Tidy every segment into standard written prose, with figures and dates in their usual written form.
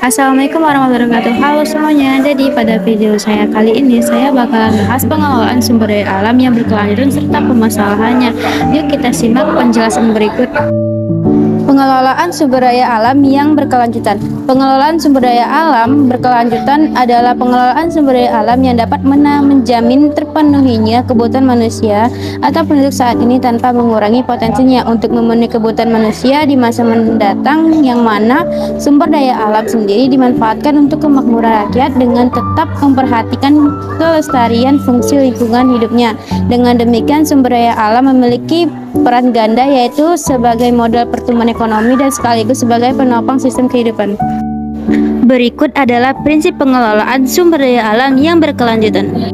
Assalamualaikum warahmatullahi wabarakatuh. Halo semuanya. Jadi pada video saya kali ini saya bakalan bahas pengelolaan sumber daya alam yang berkelanjutan serta permasalahannya. Yuk kita simak penjelasan berikut. Pengelolaan sumber daya alam yang berkelanjutan. Pengelolaan sumber daya alam berkelanjutan adalah pengelolaan sumber daya alam yang dapat menjamin terpenuhinya kebutuhan manusia atau penduduk saat ini tanpa mengurangi potensinya untuk memenuhi kebutuhan manusia di masa mendatang, yang mana sumber daya alam sendiri dimanfaatkan untuk kemakmuran rakyat dengan tetap memperhatikan kelestarian fungsi lingkungan hidupnya. Dengan demikian, sumber daya alam memiliki peran ganda, yaitu sebagai modal pertumbuhan ekonomi dan sekaligus sebagai penopang sistem kehidupan. Berikut adalah prinsip pengelolaan sumber daya alam yang berkelanjutan.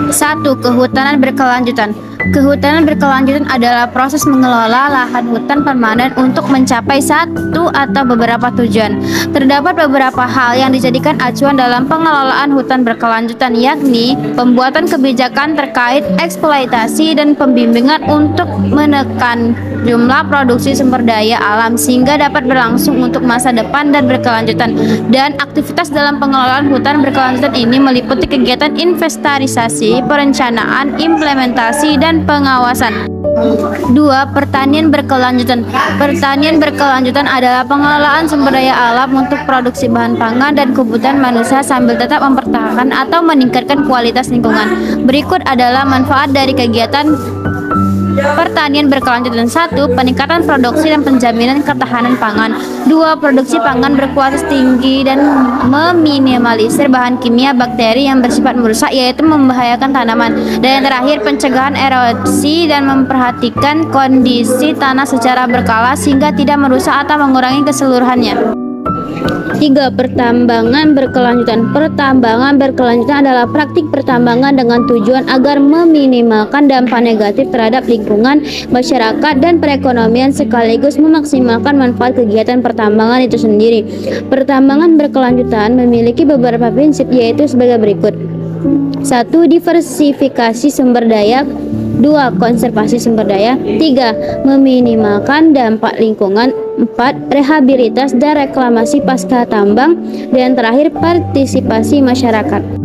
1. Kehutanan berkelanjutan. Kehutanan berkelanjutan adalah proses mengelola lahan hutan permanen untuk mencapai satu atau beberapa tujuan. Terdapat beberapa hal yang dijadikan acuan dalam pengelolaan hutan berkelanjutan, yakni pembuatan kebijakan terkait eksploitasi dan pembimbingan untuk menekan jumlah produksi sumber daya alam sehingga dapat berlangsung untuk masa depan dan berkelanjutan. Dan aktivitas dalam pengelolaan hutan berkelanjutan ini meliputi kegiatan inventarisasi, perencanaan, implementasi, dan pengawasan. 2. Pertanian berkelanjutan. Pertanian berkelanjutan adalah pengelolaan sumber daya alam untuk produksi bahan pangan dan kebutuhan manusia sambil tetap mempertahankan atau meningkatkan kualitas lingkungan. Berikut adalah manfaat dari kegiatan pertanian berkelanjutan. 1. Peningkatan produksi dan penjaminan ketahanan pangan. 2. Produksi pangan berkualitas tinggi dan meminimalisir bahan kimia bakteri yang bersifat merusak, yaitu membahayakan tanaman. Dan yang terakhir, pencegahan erosi dan memperhatikan kondisi tanah secara berkala sehingga tidak merusak atau mengurangi keseluruhannya. 3. Pertambangan berkelanjutan. Pertambangan berkelanjutan adalah praktik pertambangan dengan tujuan agar meminimalkan dampak negatif terhadap lingkungan, masyarakat, dan perekonomian sekaligus memaksimalkan manfaat kegiatan pertambangan itu sendiri. Pertambangan berkelanjutan memiliki beberapa prinsip, yaitu sebagai berikut. 1. Diversifikasi sumber daya. 2. Konservasi sumber daya. 3. Meminimalkan dampak lingkungan. 4. Rehabilitas dan reklamasi pasca tambang. Dan terakhir, partisipasi masyarakat.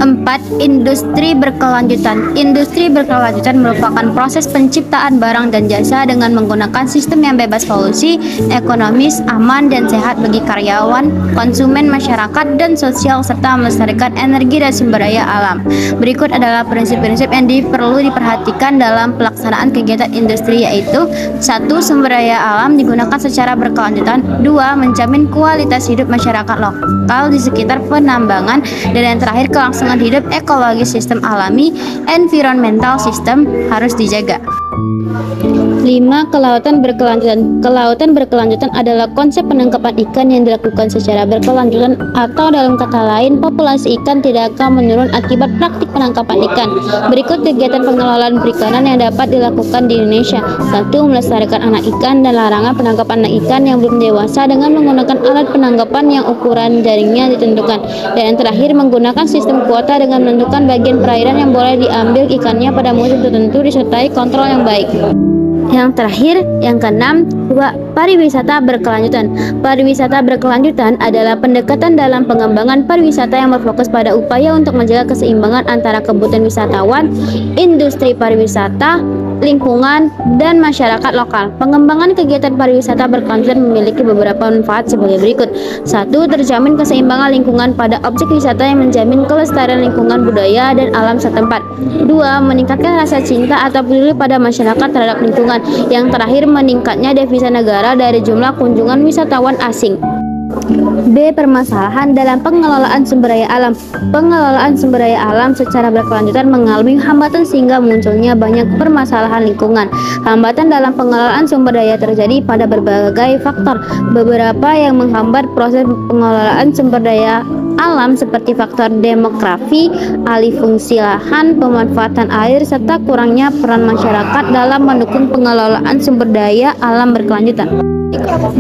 4. Industri berkelanjutan. Industri berkelanjutan merupakan proses penciptaan barang dan jasa dengan menggunakan sistem yang bebas polusi, ekonomis, aman, dan sehat bagi karyawan, konsumen, masyarakat, dan sosial, serta melestarikan energi dan sumber daya alam. Berikut adalah prinsip-prinsip yang perlu diperhatikan dalam pelaksanaan kegiatan industri, yaitu 1. Sumber daya alam digunakan secara berkelanjutan. 2. Menjamin kualitas hidup masyarakat lokal di sekitar penambangan. Dan yang terakhir, kelangsungan hidup ekologis sistem alami, environmental system harus dijaga. 5. Kelautan berkelanjutan. Kelautan berkelanjutan adalah konsep penangkapan ikan yang dilakukan secara berkelanjutan, atau dalam kata lain, populasi ikan tidak akan menurun akibat praktik penangkapan ikan. Berikut kegiatan pengelolaan perikanan yang dapat dilakukan di Indonesia. 1. Melestarikan anak ikan dan larangan penangkapan anak ikan yang belum dewasa dengan menggunakan alat penangkapan yang ukuran jaringnya ditentukan. Dan yang terakhir, menggunakan sistem kuota dengan menentukan bagian perairan yang boleh diambil ikannya pada musim tertentu disertai kontrol yang baik. Yang terakhir, yang keenam, 2. Pariwisata berkelanjutan. Pariwisata berkelanjutan adalah pendekatan dalam pengembangan pariwisata yang berfokus pada upaya untuk menjaga keseimbangan antara kebutuhan wisatawan, industri pariwisata, lingkungan, dan masyarakat lokal. Pengembangan kegiatan pariwisata berkelanjutan memiliki beberapa manfaat sebagai berikut. 1. Terjamin keseimbangan lingkungan pada objek wisata yang menjamin kelestarian lingkungan budaya dan alam setempat. 2. Meningkatkan rasa cinta atau peduli pada masyarakat terhadap lingkungan. Yang terakhir, meningkatnya devisa negara dari jumlah kunjungan wisatawan asing. B. Permasalahan dalam pengelolaan sumber daya alam. Pengelolaan sumber daya alam secara berkelanjutan mengalami hambatan sehingga munculnya banyak permasalahan lingkungan. Hambatan dalam pengelolaan sumber daya terjadi pada berbagai faktor. Beberapa yang menghambat proses pengelolaan sumber daya alam seperti faktor demografi, alih fungsi lahan, pemanfaatan air, serta kurangnya peran masyarakat dalam mendukung pengelolaan sumber daya alam berkelanjutan.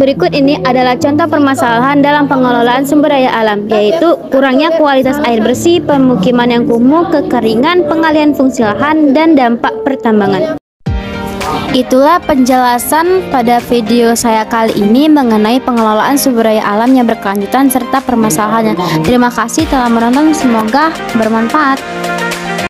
Berikut ini adalah contoh permasalahan dalam pengelolaan sumber daya alam, yaitu kurangnya kualitas air bersih, pemukiman yang kumuh, kekeringan, pengalihan fungsi lahan, dan dampak pertambangan. Itulah penjelasan pada video saya kali ini mengenai pengelolaan sumber daya alam yang berkelanjutan serta permasalahannya. Terima kasih telah menonton, semoga bermanfaat.